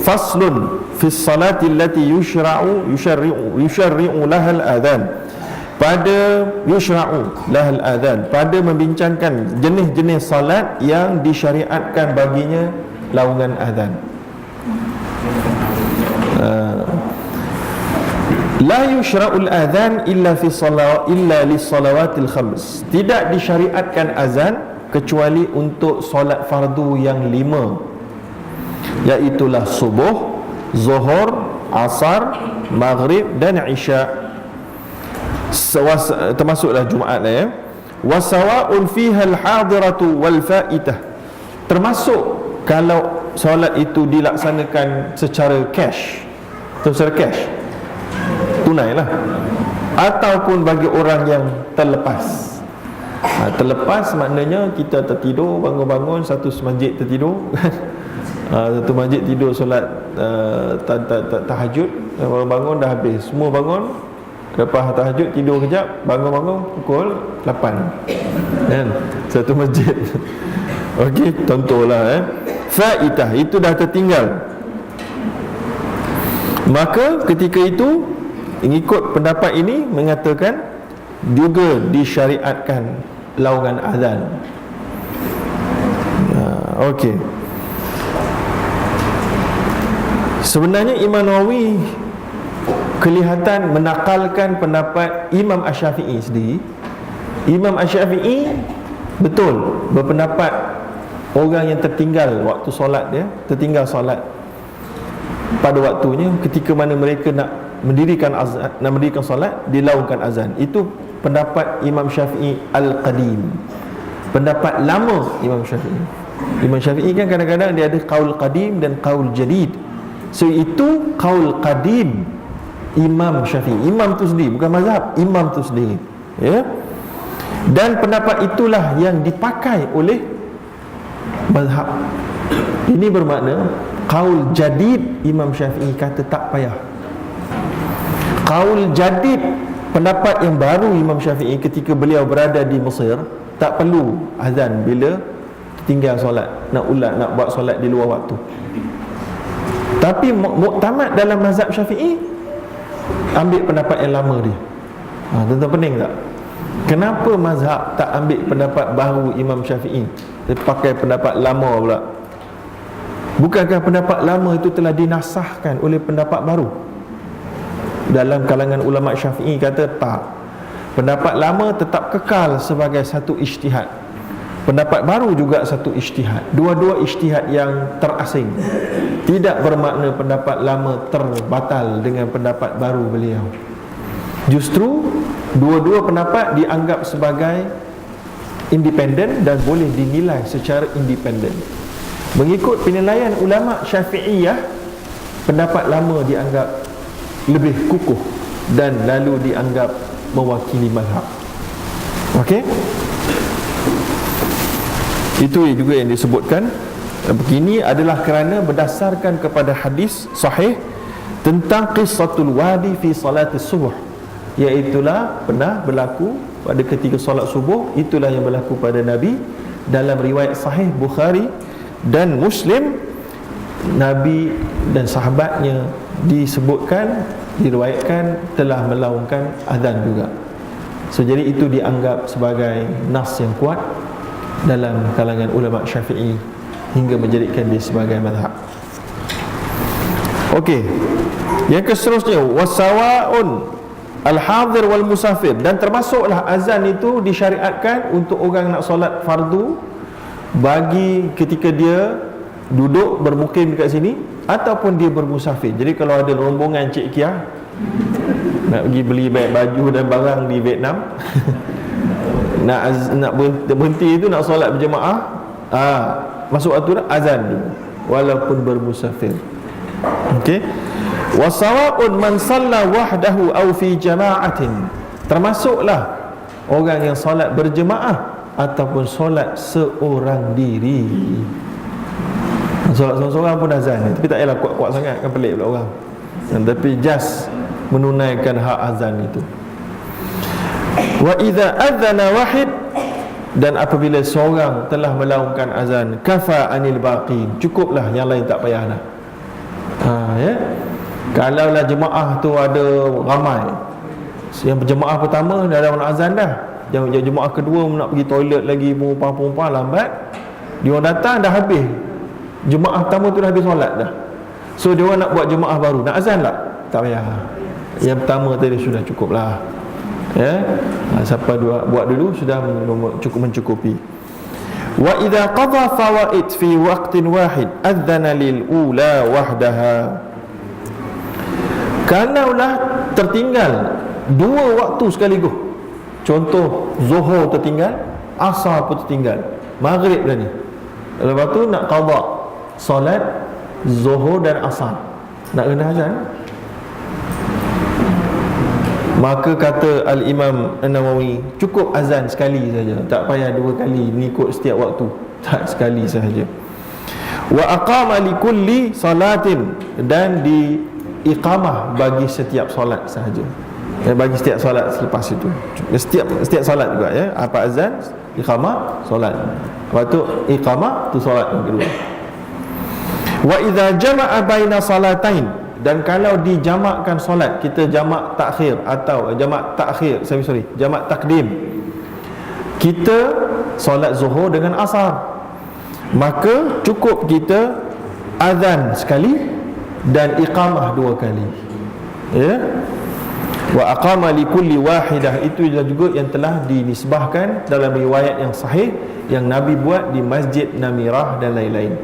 faslun fi salati allati yusyarri'u laha al-adhan. Pada yushra'u lahal adhan, pada membincangkan jenis-jenis salat yang disyariatkan baginya laungan adhan. La yushra'ul adhan illa lis salawatil khams. Tidak disyariatkan azan kecuali untuk solat fardu yang 5, iaitulah subuh, zuhur, asar, maghrib dan isya. Termasuklah Jumaat lah ya. Wasawa'un fiha al-hadiratu wal fa'itah. Termasuk kalau solat itu dilaksanakan secara cash, tunai lah, ataupun bagi orang yang terlepas. Terlepas maknanya kita tertidur, bangun-bangun, satu masjid tertidur satu masjid tidur solat tahajud, bangun dah habis, semua bangun. Lepas tahajud tidur kejap, bangun-bangun pukul 8 kan? Satu masjid. Okey, contohlah faitah, itu dah tertinggal. Maka ketika itu, mengikut pendapat ini mengatakan juga disyariatkan laungan azan. Okey. Sebenarnya Imam Nawawi kelihatan menakalkan pendapat Imam Asy-Syafi'i sendiri. Imam Asy-Syafi'i betul berpendapat orang yang tertinggal waktu solat, dia tertinggal solat pada waktunya, ketika mana mereka nak mendirikan solat, dilaungkan azan. Itu pendapat Imam Syafi'i Al-Qadim, pendapat lama Imam Syafi'i. Imam Syafi'i kan kadang-kadang dia ada qaul qadim dan qaul jadid. So itu qaul qadim Imam Syafi'i, imam tu sendiri, bukan mazhab, imam tu sendiri, ya. Dan pendapat itulah yang dipakai oleh mazhab. Ini bermakna qaul jadid Imam Syafi'i kata tak payah. Qaul jadid, pendapat yang baru Imam Syafi'i ketika beliau berada di Mesir, tak perlu azan bila tinggal solat, nak buat solat di luar waktu. Tapi muktamad dalam mazhab Syafi'i ambil pendapat yang lama dia. Tuan-tuan pening tak? Kenapa mazhab tak ambil pendapat baru Imam Syafi'i, dia pakai pendapat lama pula? Bukankah pendapat lama itu telah dinasahkan oleh pendapat baru? Dalam kalangan ulama Syafi'i kata tak, pendapat lama tetap kekal sebagai satu ijtihad, pendapat baru juga satu ijtihad. Dua-dua ijtihad yang terasing. Tidak bermakna pendapat lama terbatal dengan pendapat baru beliau. Justru dua-dua pendapat dianggap sebagai independen dan boleh dinilai secara independen. Mengikut penilaian ulama Syafi'iyah, pendapat lama dianggap lebih kukuh dan lalu dianggap mewakili mazhab. Okey? Itu juga yang disebutkan. Begini adalah kerana berdasarkan kepada hadis sahih tentang qissatul wadi fi salatis subuh, iaitulah pernah berlaku pada ketika solat subuh. Itulah yang berlaku pada Nabi. Dalam riwayat sahih Bukhari dan Muslim, Nabi dan sahabatnya disebutkan, diriwayatkan telah melaungkan azan juga. So jadi itu dianggap sebagai nas yang kuat dalam kalangan ulama Syafi'i hingga menjadikan dia sebagai mazhab. Okey. Yang seterusnya, wasawa'un al-hadir wal musafir, dan termasuklah azan itu disyariatkan untuk orang nak solat fardu bagi ketika dia duduk bermukim dekat sini ataupun dia bermusafir. Jadi kalau ada rombongan Cik Kia nak pergi beli baju dan barang di Vietnam nak berhenti itu, nak solat berjemaah, masuk aturan azan dulu walaupun bermusafir. Okey. Wasawa'un man salla wahdahu aw fi jama'atin, termasuklah orang yang solat berjemaah ataupun solat seorang diri. Solat seorang-seorang pun azan, tapi tak payahlah kuat-kuat sangat, kan pelik pula orang. Tapi just menunaikan hak azan itu. Wa idza adzana wahid, dan apabila seorang telah melaungkan azan, kafa anil baqin, cukuplah, yang lain tak payah dah. Ya. Kalaulah jemaah tu ada ramai, yang jemaah pertama dah ada nak azan dah, jemaah kedua nak pergi toilet lagi, perempuan lambat, dia orang datang dah habis, jemaah pertama tu dah habis solat dah. So dia orang nak buat jemaah baru, nak azan tak payah, yang pertama tadi sudah cukup lah. Ya. Siapa buat dulu sudah cukup mencukupi. Wa idza qadha fawaid fi waqtin wahid adzana lil ula wahdaha. Kalaulah tertinggal dua waktu sekaligus, contoh Zuhur tertinggal, Asar pun tertinggal, Maghrib dah ni, lepas tu nak qadha solat Zuhur dan Asar, nak kena azan, maka kata Al-Imam An-Nawawi, cukup azan sekali saja, tak payah dua kali mengikut setiap waktu, tak, sekali sahaja. Wa aqama li kulli salatin, dan di iqamah bagi setiap solat sahaja, bagi setiap solat selepas itu, setiap solat juga, ya. Apa azan, iqamah, solat, lepas tu iqamah tu solat yang kedua. Wa idza jama'a baina salatain, dan kalau dijamakkan solat, kita jamak takhir atau jamak takdim, kita solat Zuhur dengan Asar, maka cukup kita azan sekali dan iqamah dua kali, ya. Wa aqama li kulli wahidah, itu juga yang telah dinisbahkan dalam riwayat yang sahih yang Nabi buat di Masjid Namirah dan lain-lain.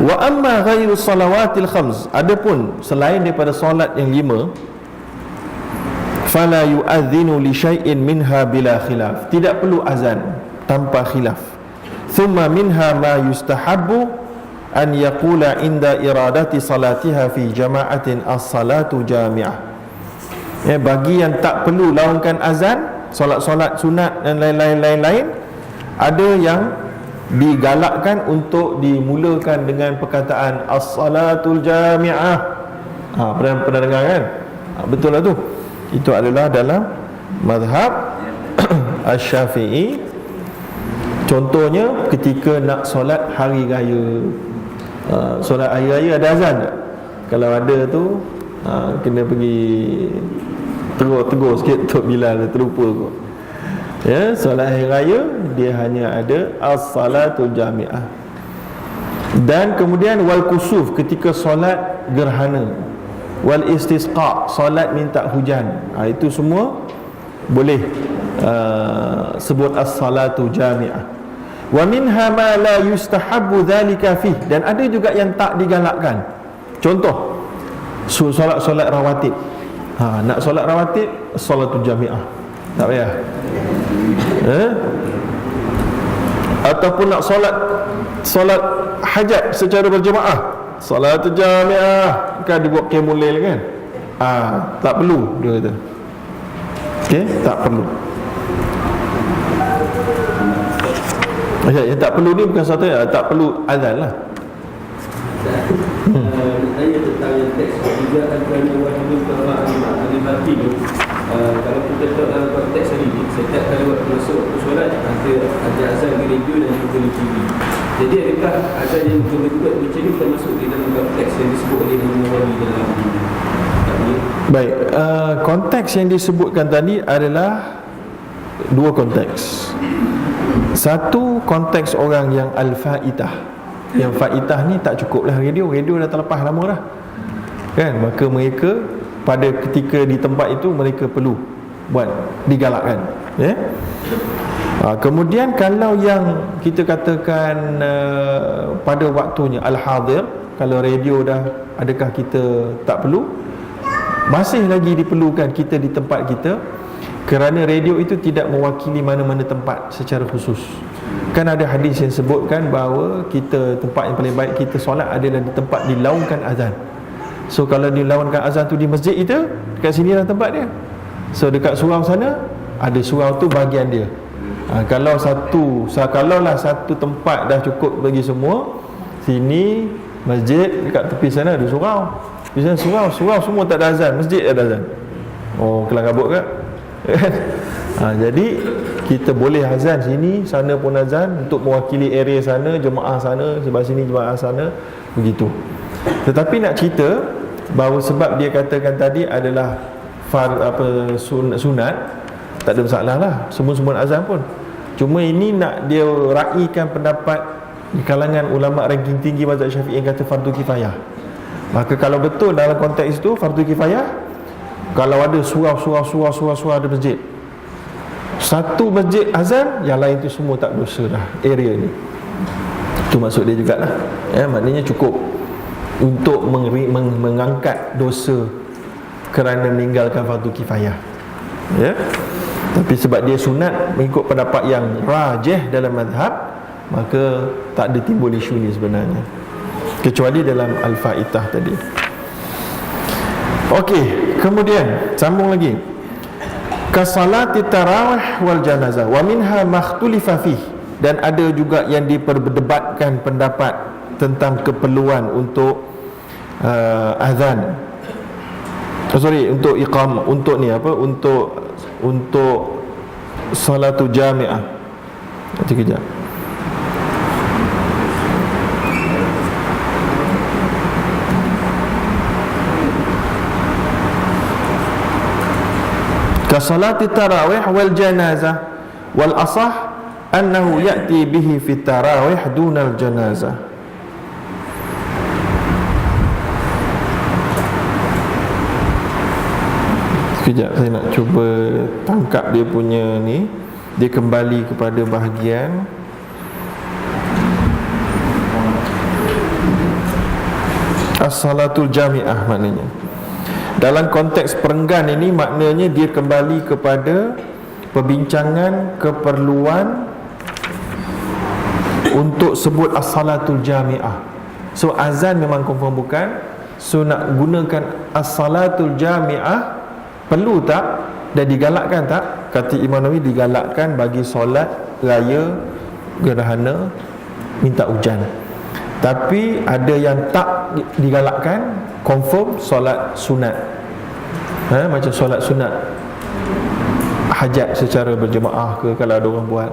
Wa amma ghairu salawatil khams, adapun selain daripada solat yang 5, fala yu'adhdhinu li syai'in minha bila khilaf, tidak perlu azan tanpa khilaf. Thumma minha ma yustahabbu an yaqula inda iradati salatiha fi jama'atin as-salatu jami'ah. Bagi yang tak perlu laungkan azan, solat-solat sunat dan lain-lain, ada yang digalakkan untuk dimulakan dengan perkataan as-salatul jami'ah. Pernah dengar kan? Betul lah tu. Itu adalah dalam mazhab Asy-Syafi'i. Contohnya ketika nak solat hari raya, solat hari raya ada azan tak? Kalau ada tu kena pergi tegur sikit Tok Bilal, terlupa kot. Ya, solat hari raya dia hanya ada as-salatul jami'ah. Dan kemudian wal kusuf, ketika solat gerhana, wal istisqa, solat minta hujan, itu semua boleh sebut as-salatu jami'ah. Wa minha ma la yustahabbu dhalika fih, dan ada juga yang tak digalakkan. Contoh solat rawatib, nak solat rawatib, solatul jami'ah, tak payah. Ataupun nak solat hajat secara berjemaah, solatul jami'ah, kan dibuat qiyamul kan, tak perlu, dia kata. Okey, tak perlu. Yang tak perlu ni bukan satu, tak perlu azan lah. Saya tentang yang teks juga akan wajib al-ma'rifati ni. Kalau kita tahu dalam konteks hari ni, setiap kali waktu masuk waktu solat ada azan di radio dan juga di TV. Jadi adakah azan yang betul-betul macam ni termasuk di dalam konteks yang disebut oleh Imam Nawawi dalam ini? Baik, konteks yang disebutkan tadi adalah dua konteks. Satu, konteks orang yang al-faitah. Yang faitah ni tak cukup lah radio dah terlepas lama dah, kan? Maka mereka pada ketika di tempat itu mereka perlu buat, digalakkan, ya. Kemudian kalau yang kita katakan pada waktunya al-hadir, kalau radio dah, adakah kita tak perlu? Masih lagi diperlukan kita di tempat kita, kerana radio itu tidak mewakili mana-mana tempat secara khusus. Kan ada hadis yang sebutkan bahawa kita, tempat yang paling baik kita solat adalah di tempat dilaungkan azan. So kalau dilaungkan azan tu di masjid itu, dekat sini lah tempat dia. So dekat surau sana, ada surau tu bahagian dia. Kalau kalaulah satu tempat dah cukup bagi semua, sini masjid, dekat tepi sana ada surau. Di sana surau semua tak ada azan, masjid ada azan. Oh, kelang kabut ke? Jadi kita boleh azan sini, sana pun azan untuk mewakili area sana, jemaah sana, sebelah sini jemaah sana, begitu. Tetapi nak cerita bahawa sebab dia katakan tadi adalah sunat, tak ada masalah lah, semua azan pun. Cuma ini nak dia raikan pendapat di kalangan ulama ranking tinggi mazhab Syafi'i yang kata fardu kifayah. Maka kalau betul dalam konteks itu fardu kifayah, kalau ada surau ada masjid, satu masjid azan, yang lain tu semua tak dosa dah area ni. Itu maksud dia jugalah. Maknanya cukup untuk mengangkat dosa kerana meninggalkan fardu kifayah. Tapi sebab dia sunat mengikut pendapat yang rajih dalam mazhab, maka tak ada timbul isu ni sebenarnya, kecuali dalam Al-Faitah tadi. Okey, kemudian sambung lagi. Kasalati tarawih wal janazah wa minha makhtulifa fih, dan ada juga yang diperdebatkan pendapat tentang keperluan untuk azan. Untuk iqamah, untuk ni apa? Untuk salatul jami'ah. Nanti kejap. Kasalati tarawih wal janazah wal asah annahu ya'ti bihi fi tarawih dunal janazah. Sekejap, saya nak cuba tangkap dia punya ni. Dia kembali kepada bahagian as-salatul jami'ah. Maknanya dalam konteks perenggan ini, maknanya dia kembali kepada perbincangan keperluan untuk sebut as-salatul jami'ah. So azan memang confirm bukan. So nak gunakan as-salatul jami'ah, perlu tak dan digalakkan tak? Kata Imam Nawawi, digalakkan bagi solat raya gerhana minta hujan. Tapi ada yang tak digalakkan, confirm solat sunat. Macam solat sunat hajat secara berjemaah ke, kalau ada orang buat,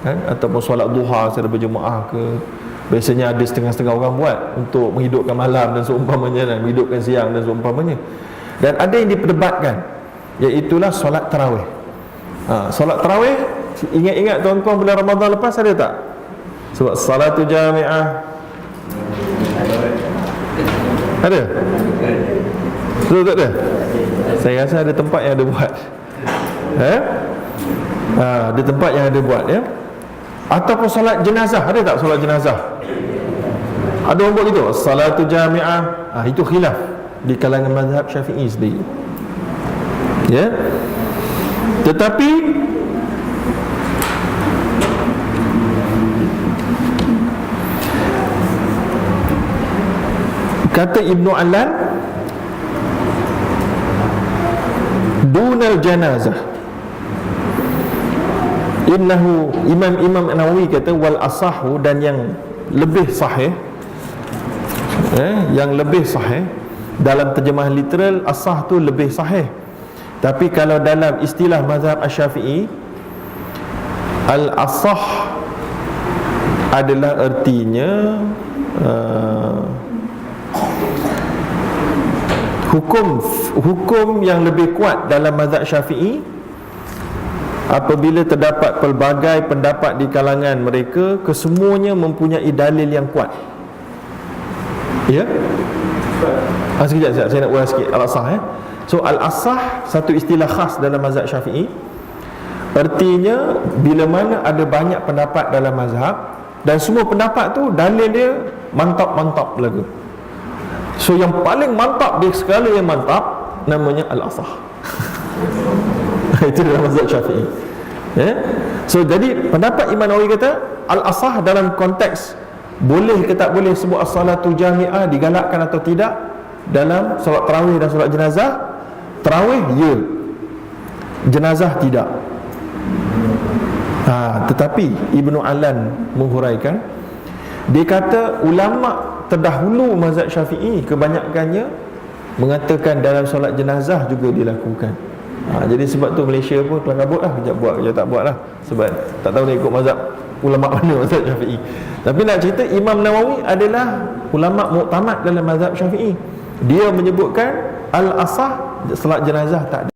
ataupun solat duha secara berjemaah ke. Biasanya ada setengah-setengah orang buat untuk menghidupkan malam dan seumpamanya, dan menghidupkan siang dan seumpamanya. Dan ada yang diperdebatkan, iaitulah solat tarawih. Solat tarawih, ingat-ingat tuan-tuan bulan Ramadan lepas ada tak? Sebab salatul jami'ah ada? Betul tak ada? Saya rasa ada tempat yang ada buat. Ada tempat yang ada buat, ya. Ataupun solat jenazah, ada tak solat jenazah? Ada orang buat gitu, salatul jami'ah. Itu khilaf di kalangan mazhab Syafi'i sendiri, ya. Tetapi kata Ibnu Alan, dunal janazah, innahu, Imam Nawawi kata wal asahu, dan yang lebih sahih, yang lebih sahih dalam terjemahan literal, asah tu lebih sahih. Tapi kalau dalam istilah mazhab Asy-Syafi'i, al-asah adalah artinya hukum yang lebih kuat dalam mazhab Syafi'i apabila terdapat pelbagai pendapat di kalangan mereka, kesemuanya mempunyai dalil yang kuat. Ya? Sekejap, saya nak ulas sikit al-asah. So al-asah satu istilah khas dalam mazhab Syafi'i. Artinya bila mana ada banyak pendapat dalam mazhab, dan semua pendapat tu dalil dia mantap-mantap lagu. So yang paling mantap di segala yang mantap namanya al-asah. Itu dalam mazhab Syafi'i, ya? So jadi pendapat Imam Nawawi kata al-asah dalam konteks boleh ke tak boleh sebut as-salatul jami'ah, digalakkan atau tidak dalam solat tarawih dan solat jenazah. Tarawih ya, jenazah tidak. Tetapi Ibnu Alan menghuraikan, dia kata ulama terdahulu mazhab Syafi'i kebanyakannya mengatakan dalam solat jenazah juga dilakukan. Jadi sebab tu Malaysia pun kelang kabut lah, kejap buat, kejap tak buat lah, sebab tak tahu dia ikut mazhab ulama mana, mazhab Syafi'i. Tapi nak cerita, Imam Nawawi adalah ulama muktamad dalam mazhab Syafi'i. Dia menyebutkan al-asah salat jenazah tak ada.